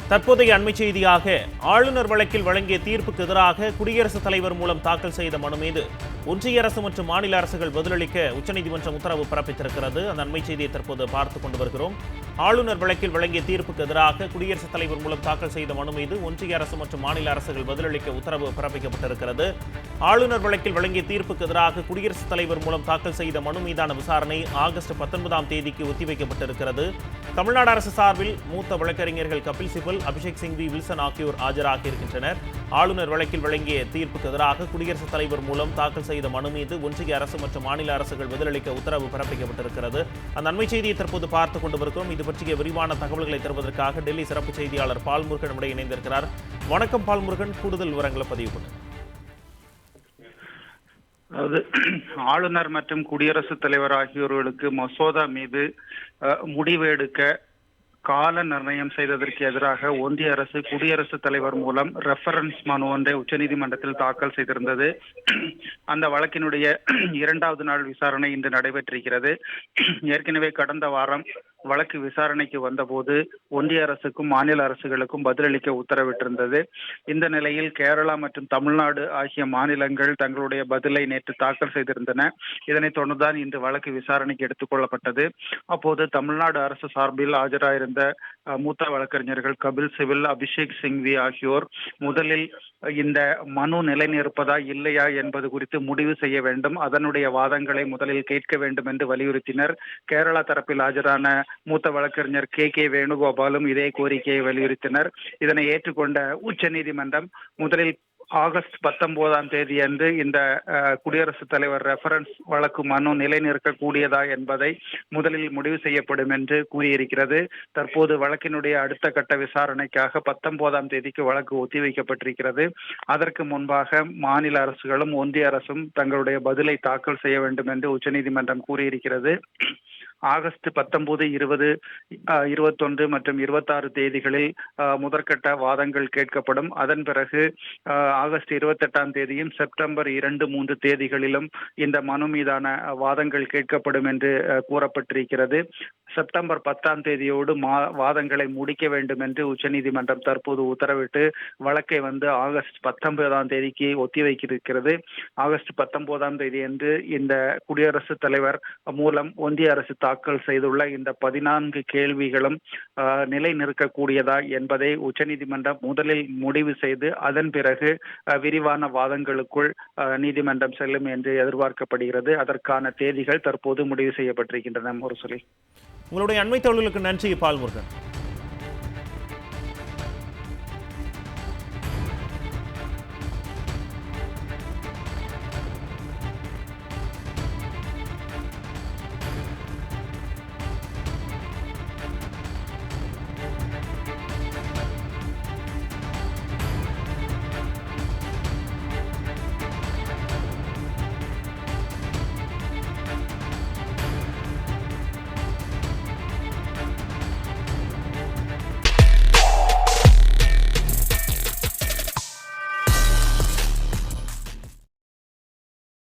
தற்போதைய அண்மை செய்தியாக ஆளுநர் வழக்கில் வழங்கிய தீர்ப்புக்கு எதிராக குடியரசுத் தலைவர் மூலம் தாக்கல் செய்த மனு மீது ஒன்றிய அரசு மற்றும் மாநில அரசுகள் பதிலளிக்க உச்சநீதிமன்றம் உத்தரவு பிறப்பித்திருக்கிறது. அந்த அண்மை செய்தியை தற்போது பார்த்துக் கொண்டு வருகிறோம். ஆளுநர் வழக்கில் வழங்கிய தீர்ப்புக்கு எதிராக குடியரசுத் தலைவர் மூலம் தாக்கல் செய்த மனு மீது ஒன்றிய அரசு மற்றும் மாநில அரசுகள் பதிலளிக்க உத்தரவு பிறப்பிக்கப்பட்டிருக்கிறது. ஆளுநர் வழக்கில் வழங்கிய தீர்ப்புக்கு எதிராக குடியரசுத் தலைவர் மூலம் தாக்கல் செய்த மனு மீதான விசாரணை ஆகஸ்ட் 19ஆம் தேதிக்கு ஒத்திவைக்கப்பட்டிருக்கிறது. தமிழ்நாடு அரசு சார்பில் மூத்த வழக்கறிஞர்கள் கபில் சிபல், அபிஷேக் சிங்வி, வில்சன் ஆகியோர் ஆஜராகி இருக்கின்றனர். ஆளுநர் வழக்கில் வழங்கிய தீர்ப்புக்கு எதிராக குடியரசுத் தலைவர் மூலம் தாக்கல் செய்த மனு மீது ஒன்றிய அரசு மற்றும் மாநில அரசுகள் பதிலளிக்க உத்தரவு பிறப்பிக்கப்பட்டிருக்கிறது. அந்த அண்மை செய்தியை தற்போது பார்த்துக் கொண்டு வருகிறோம். இது பற்றிய விரிவான தகவல்களை தருவதற்காக டெல்லி சிறப்பு செய்தியாளர் பால்முருகன் நம்முடைய இணைந்திருக்கிறார். வணக்கம் பால்முருகன், கூடுதல் விவரங்களை பதிவு பண்ணுங்க. அதாவது ஆளுநர் மற்றும் குடியரசுத் தலைவர் ஆகியோர்களுக்கு மசோதா மீது முடிவு எடுக்க கால நிர்ணயம் செய்ததற்கு எதிராக ஒன்றிய அரசு குடியரசுத் தலைவர் மூலம் ரெஃபரன்ஸ் மனு ஒன்றை உச்சநீதிமன்றத்தில் தாக்கல் செய்திருந்தது. அந்த வழக்கினுடைய 2வது நாள் விசாரணை இன்று நடைபெற்றிருக்கிறது. ஏற்கனவே கடந்த வாரம் வழக்கு விசாரணைக்கு வந்தபோது ஒன்றிய அரசுக்கும் மாநில அரசுகளுக்கும் பதிலளிக்க உத்தரவிட்டிருந்தது. இந்த நிலையில் கேரளா மற்றும் தமிழ்நாடு ஆகிய மாநிலங்கள் தங்களுடைய பதிலை நேற்று தாக்கல் செய்திருந்தன. இதனைத் தொடர்ந்துதான் இன்று வழக்கு விசாரணைக்கு எடுத்துக் கொள்ளப்பட்டது. அப்போது தமிழ்நாடு அரசு சார்பில் ஆஜராயிருந்த மூத்த வழக்கறிஞர்கள் கபில் சிபல், அபிஷேக் சிங்வி ஆகியோர் முதலில் இந்த மனு நிலைநிற்பதா இல்லையா என்பது குறித்து முடிவு செய்ய வேண்டும், அதனுடைய வாதங்களை முதலில் கேட்க வேண்டும் என்று வலியுறுத்தினர். கேரளா தரப்பில் ஆஜரான மூத்த வழக்கறிஞர் கே வேணுகோபாலும் இதே கோரிக்கையை வலியுறுத்தினர். இதனை ஏற்றுக்கொண்ட உச்சநீதிமன்றம் முதலில் ஆகஸ்ட் 19ஆம் தேதி அன்று இந்த குடியரசுத் தலைவர் ரெஃபரன்ஸ் வழக்கு மனு நிலைநிற்கக்கூடியதா என்பதை முதலில் முடிவு செய்யப்படும் என்று கூறியிருக்கிறது. தற்போது வழக்கினுடைய அடுத்த கட்ட விசாரணைக்காக 19ஆம் தேதிக்கு வழக்கு ஒத்திவைக்கப்பட்டிருக்கிறது. அதற்கு முன்பாக மாநில அரசுகளும் ஒன்றிய அரசும் தங்களுடைய பதிலை தாக்கல் செய்ய வேண்டும் என்று உச்சநீதிமன்றம் கூறியிருக்கிறது. ஆகஸ்ட் 19, 20, 21 மற்றும் 26 தேதிகளில் முதற்கட்ட வாதங்கள் கேட்கப்படும். அதன் பிறகு ஆகஸ்ட் 28ஆம் தேதியும் செப்டம்பர் 2, 3 தேதிகளிலும் இந்த மனு மீதான வாதங்கள் கேட்கப்படும் என்று கூறப்பட்டிருக்கிறது. செப்டம்பர் 10ஆம் தேதியோடு வாதங்களை முடிக்க வேண்டும் என்று உச்சநீதிமன்றம் தற்போது உத்தரவிட்டு வழக்கை ஆகஸ்ட் 19ஆம் தேதிக்கு ஒத்திவைக்கிறது. ஆகஸ்ட் 19ஆம் தேதி அன்று இந்த குடியரசுத் தலைவர் மூலம் ஒன்றிய அரசு தாக்கல் செய்துள்ள இந்த 14 கேள்விகளும் நிலை நிற்கக்கூடியதா என்பதை உச்சநீதிமன்றம் முதலில் முடிவு செய்து அதன் பிறகு விரிவான வாதங்களுக்குள் நீதிமன்றம் செல்லும் என்று எதிர்பார்க்கப்படுகிறது. அதற்கான தேதிகள் தற்போது முடிவு செய்யப்பட்டிருக்கின்றன. ஒரு சொல்லி உங்களுடைய அண்மை தகவல்களுக்கு நன்றி பால்முருகன்.